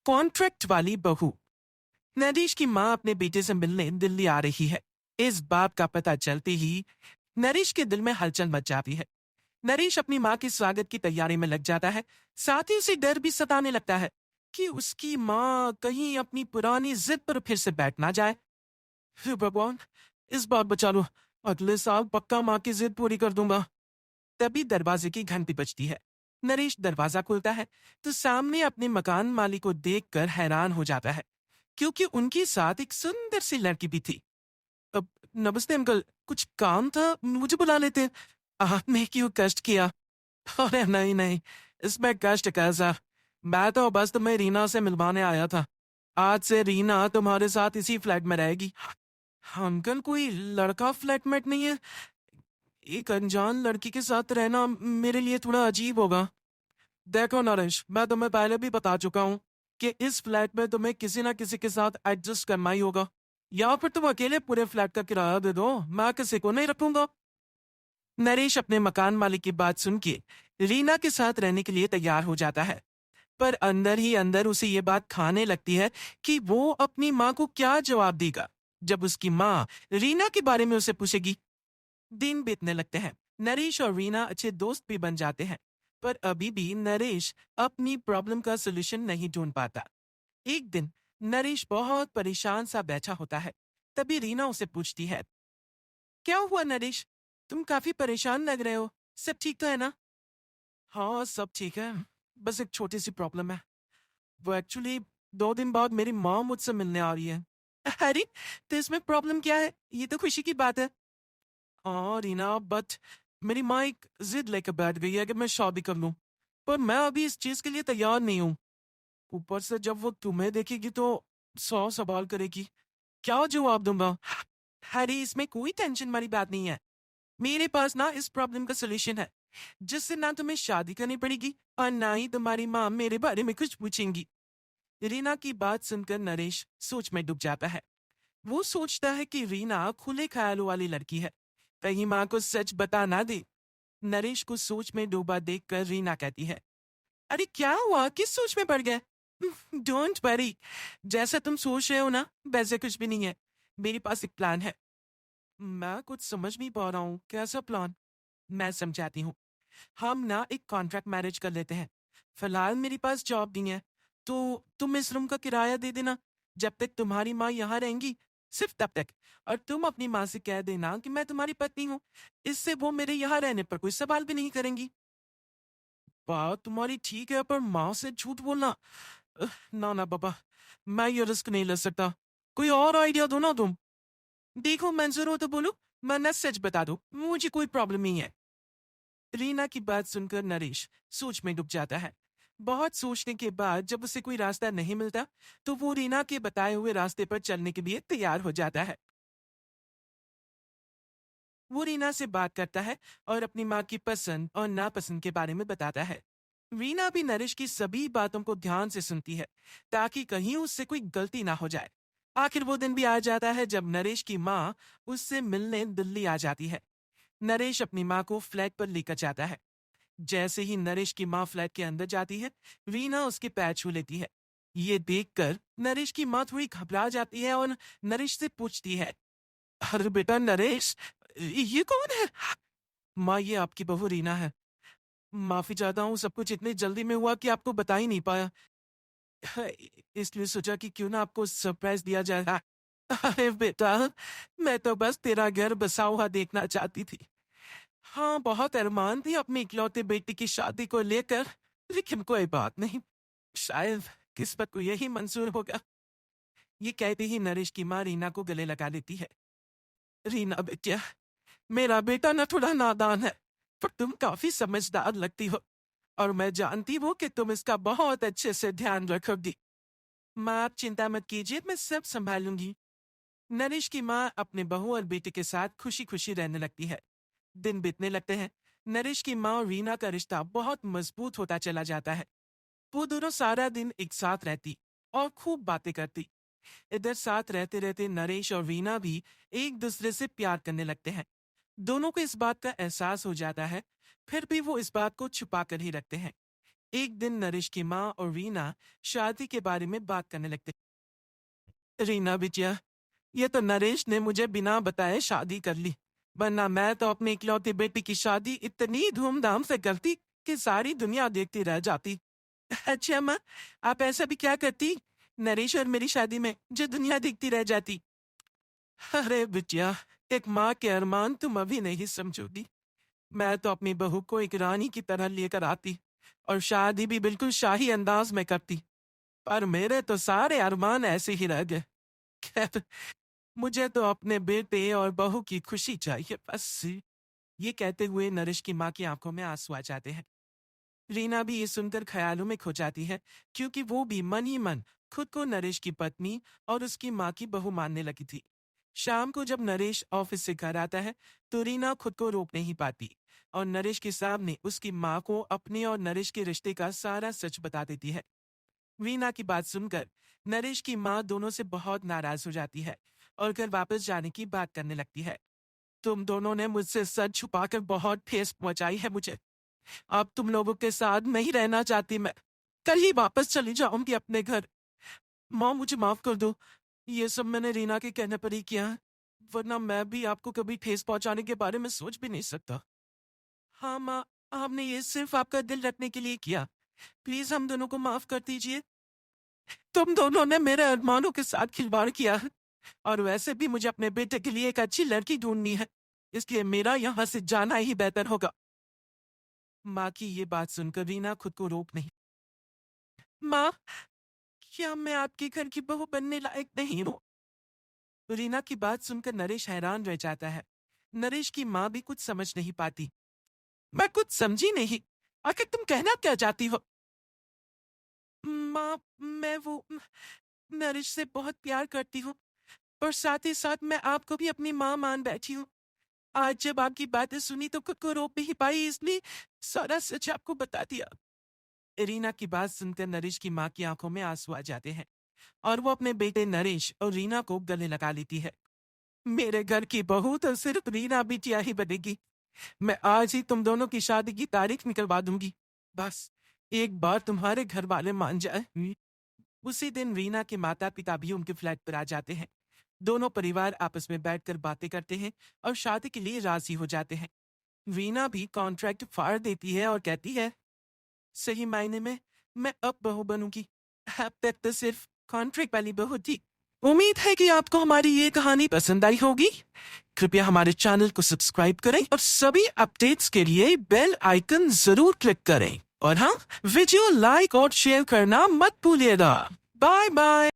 Contract वाली बहू। नरेश की माँ अपने बेटे से मिलने दिल्ली आ रही है। इस बात का पता चलते ही नरेश के दिल में हलचल मच जाती है। नरेश अपनी माँ के स्वागत की तैयारी में लग जाता है। साथ ही उसे डर भी सताने लगता है कि उसकी माँ कहीं अपनी पुरानी जिद पर फिर से बैठ ना जाए। हे भगवान, इस बार बचा लो। अगले साल पक्का माँ की जिद पूरी कर दूंगा। तभी दरवाजे की घंटी बजती है। नरेश दरवाजा खोलता है तो सामने अपने मकान मालिक को देखकर हैरान हो जाता है, क्योंकि उनके साथ एक सुंदर सी लड़की भी थी। अब नमस्ते अंकल, कुछ काम था, मुझे बुला लेते। आपने क्यों कष्ट किया? अरे नहीं नहीं, इसमें कष्ट कैसा। मैं तो बस तुम्हें रीना से मिलवाने आया था। आज से रीना तुम्हारे साथ इसी फ्लैट में रहेगी। अंकल, कोई लड़का फ्लैटमेट नहीं है? एक अनजान लड़की के साथ रहना मेरे लिए थोड़ा अजीब होगा। देखो नरेश, मैं तुम्हें पहले भी बता चुका हूँ कि इस फ्लैट में तुम्हें किसी ना किसी के साथ एडजस्ट करना ही होगा, या फिर तुम अकेले पूरे फ्लैट का किराया दे दो, मैं किसी को नहीं रखूंगा। नरेश अपने मकान मालिक की बात सुन के रीना के साथ रहने के लिए तैयार हो जाता है, पर अंदर ही अंदर उसे ये बात खाने लगती है कि वो अपनी माँ को क्या जवाब देगा जब उसकी माँ रीना के बारे में उसे पूछेगी। दिन बीतने लगते हैं। नरेश और रीना अच्छे दोस्त भी बन जाते हैं, पर अभी भी नरेश अपनी प्रॉब्लम का सलूशन नहीं ढूंढ पाता। एक दिन नरेश बहुत परेशान सा बैठा होता है। तभी रीना उसे पूछती है, क्या हुआ नरेश? तुम काफी परेशान लग रहे हो। सब ठीक तो है ना? हाँ, सब ठीक है। बस एक छोटी सी प्रॉब्लम है। वो एक्चुअली 2 दिन बाद मेरी माँ मुझसे मिलने आ रही है। अरे, तो इसमें प्रॉब्लम क्या है? ये तो खुशी की बात है। हाँ रीना, बट मेरी माँ एक जिद लेकर बैठ गई है कि मैं शादी कर लूं, पर मैं अभी इस चीज के लिए तैयार नहीं हूँ। ऊपर से जब वो तुम्हें देखेगी तो 100 सवाल करेगी। क्या जवाब दूंगा? अरे, इसमें कोई टेंशन वाली बात नहीं है। मेरे पास ना इस प्रॉब्लम का सोल्यूशन है, जिससे ना तुम्हें शादी करनी पड़ेगी और ना ही तुम्हारी माँ मेरे बारे में कुछ पूछेंगी। रीना की बात सुनकर नरेश सोच में डूब जाता है। वो सोचता है कि रीना खुले ख्यालों वाली लड़की है, कहीं माँ को सच बता ना दे। नरेश को सोच में डूबा देखकर रीना कहती है, अरे क्या हुआ, किस सोच में पड़ गए? डोंट वरी, जैसा तुम सोच रहे हो ना वैसे कुछ भी नहीं है। मेरे पास एक प्लान है। मैं कुछ समझ नहीं पा रहा हूँ, कैसा प्लान? मैं समझाती हूँ। हम ना एक कॉन्ट्रैक्ट मैरिज कर लेते हैं। फिलहाल मेरे पास जॉब नहीं है, तो तुम इस रूम का किराया दे देना जब तक तुम्हारी माँ यहाँ रहेंगी, सिर्फ तब तक। और तुम अपनी माँ से कह देना कि मैं तुम्हारी पत्नी हूँ। इससे वो मेरे यहाँ रहने पर कोई सवाल भी नहीं करेंगी। बात तुम्हारी ठीक है, पर माँ से झूठ बोलना, ना ना बाबा, मैं ये रिस्क नहीं ले सकता। कोई और आइडिया दो ना तुम। देखो, मंजूर हो तो बोलो, वरना सच बता दो, मुझे कोई प्रॉब्लम नहीं है। रीना की बात सुनकर नरेश सोच में डूब जाता है। बहुत सोचने के बाद जब उसे कोई रास्ता नहीं मिलता, तो वो रीना के बताए हुए रास्ते पर चलने के लिए तैयार हो जाता है। वो रीना से बात करता है और अपनी माँ की पसंद और नापसंद के बारे में बताता है। रीना भी नरेश की सभी बातों को ध्यान से सुनती है, ताकि कहीं उससे कोई गलती ना हो जाए। आखिर वो दिन भी आ जाता है जब नरेश की माँ उससे मिलने दिल्ली आ जाती है। नरेश अपनी माँ को फ्लैट पर लेकर जाता है। जैसे ही नरेश की माँ फ्लैट के अंदर जाती है, रीना उसके पैर छू लेती है। ये देखकर नरेश की माँ थोड़ी घबरा जाती है और नरेश से पूछती है, अरे बेटा नरेश, ये कौन है? माँ, ये आपकी बहू रीना है। माफी चाहता हूँ, सब कुछ इतनी जल्दी में हुआ कि आपको बता ही नहीं पाया। इसलिए सोचा कि क्यों ना आपको सरप्राइज दिया जाए। अरे बेटा, मैं तो बस तेरा घर बसा हुआ देखना चाहती थी। हाँ, बहुत अरमान थी अपनी इकलौते बेटी की शादी को लेकर, लेकिन कोई बात नहीं, शायद किस्मत को यही मंजूर होगा। ये कहते ही नरेश की माँ रीना को गले लगा लेती है। रीना बेटिया, मेरा बेटा न थोड़ा नादान है, पर तुम काफी समझदार लगती हो, और मैं जानती हूँ कि तुम इसका बहुत अच्छे से ध्यान रखोगी। माँ, आप चिंता मत कीजिए, मैं सब संभालूंगी। नरेश की माँ अपने बहू और बेटे के साथ खुशी खुशी रहने लगती है। दिन बीतने लगते हैं। नरेश की माँ और रीना का रिश्ता बहुत मजबूत होता चला जाता है। वो दोनों सारा दिन एक साथ रहती और खूब बातें करती। इधर साथ रहते रहते नरेश और रीना भी एक दूसरे से प्यार करने लगते हैं। दोनों को इस बात का एहसास हो जाता है, फिर भी वो इस बात को छुपा कर ही रखते हैं। एक दिन नरेश की माँ और रीना शादी के बारे में बात करने लगते। रीना बिटिया, ये तो नरेश ने मुझे बिना बताए शादी कर ली, वरना मैं तो अपनी इकलौती बेटी की शादी इतनी धूमधाम से करती कि सारी दुनिया देखती रह जाती। अच्छा माँ, आप ऐसा भी क्या करती नरेश और मेरी शादी में जो दुनिया देखती रह जाती? अरे बिटिया, एक माँ के अरमान तुम अभी नहीं समझोगी। मैं तो अपनी बहू को एक रानी की तरह लेकर आती और शादी भी बिल्कुल शाही अंदाज में करती, पर मेरे तो सारे अरमान ऐसे ही रह गए। खैर, मुझे तो अपने बेटे और बहू की खुशी चाहिए बस। ये कहते हुए नरेश की माँ की आंखों में आंसू आ जाते हैं। रीना भी ये सुनकर ख्यालों में खो जाती है, क्योंकि वो भी मन ही मन खुद को नरेश की पत्नी और उसकी माँ की बहू मानने लगी थी। शाम को जब नरेश ऑफिस से घर आता है तो रीना खुद को रोक नहीं पाती और नरेश के सामने उसकी माँ को अपने और नरेश के रिश्ते का सारा सच बता देती है। रीना की बात सुनकर नरेश की माँ दोनों से बहुत नाराज हो जाती है और घर वापस जाने की बात करने लगती है। तुम दोनों ने मुझसे सच छुपाकर बहुत ठेस पहुंचाई है मुझे। अब तुम लोगों के साथ नहीं रहना चाहती मैं। कल ही वापस चली जाऊंगी अपने घर। माँ, मुझे माफ कर दो। ये सब मैंने रीना के कहने पर ही किया है, वरना मैं भी आपको कभी ठेस पहुंचाने के बारे में सोच भी नहीं सकता। हाँ माँ, हमने ये सिर्फ आपका दिल रखने के लिए किया। प्लीज हम दोनों को माफ कर दीजिए। तुम दोनों ने मेरे अरमानों के साथ खिलवाड़ किया है, और वैसे भी मुझे अपने बेटे के लिए एक अच्छी लड़की ढूंढनी है, इसलिए मेरा यहाँ से जाना ही बेहतर होगा। माँ की ये बात सुनकर रीना खुद को रोक नहीं। माँ, क्या मैं आपके घर की बहू बनने लायक नहीं हूँ? रीना की बात सुनकर नरेश हैरान रह जाता है। नरेश की माँ भी कुछ समझ नहीं पाती। मैं कुछ समझी नहीं, आखिर तुम कहना क्या चाहती हो? माँ, मैं वो नरेश से बहुत प्यार करती हूँ, और साथ ही साथ मैं आपको भी अपनी माँ मान बैठी हूँ। आज जब आपकी बातें सुनी तो खुद को रोक नहीं पाई, इसलिए सारा सच आपको बता दिया। रीना की बात सुनकर नरेश की माँ की आंखों में आंसू आ जाते हैं और वो अपने बेटे नरेश और रीना को गले लगा लेती है। मेरे घर की बहू तो सिर्फ रीना बिटिया ही बनेगी। मैं आज ही तुम दोनों की शादी की तारीख निकलवा दूंगी। बस एक बार तुम्हारे घर वाले मान जाए। उसी दिन रीना के माता पिता भी उनके फ्लैट पर आ जाते हैं। दोनों परिवार आपस में बैठकर बातें करते हैं और शादी के लिए राजी हो जाते हैं। रीना भी कॉन्ट्रैक्ट फाड़ देती है और कहती है, सही मायने में मैं अब बहू बनूंगी। अब तक तो सिर्फ कॉन्ट्रैक्ट वाली बहू थी। उम्मीद है कि आपको हमारी ये कहानी पसंद आई होगी। कृपया हमारे चैनल को सब्सक्राइब करें और सभी अपडेट्स के लिए बेल आइकन जरूर क्लिक करें। और हाँ, वीडियो लाइक और शेयर करना मत भूलिएगा। Bye bye.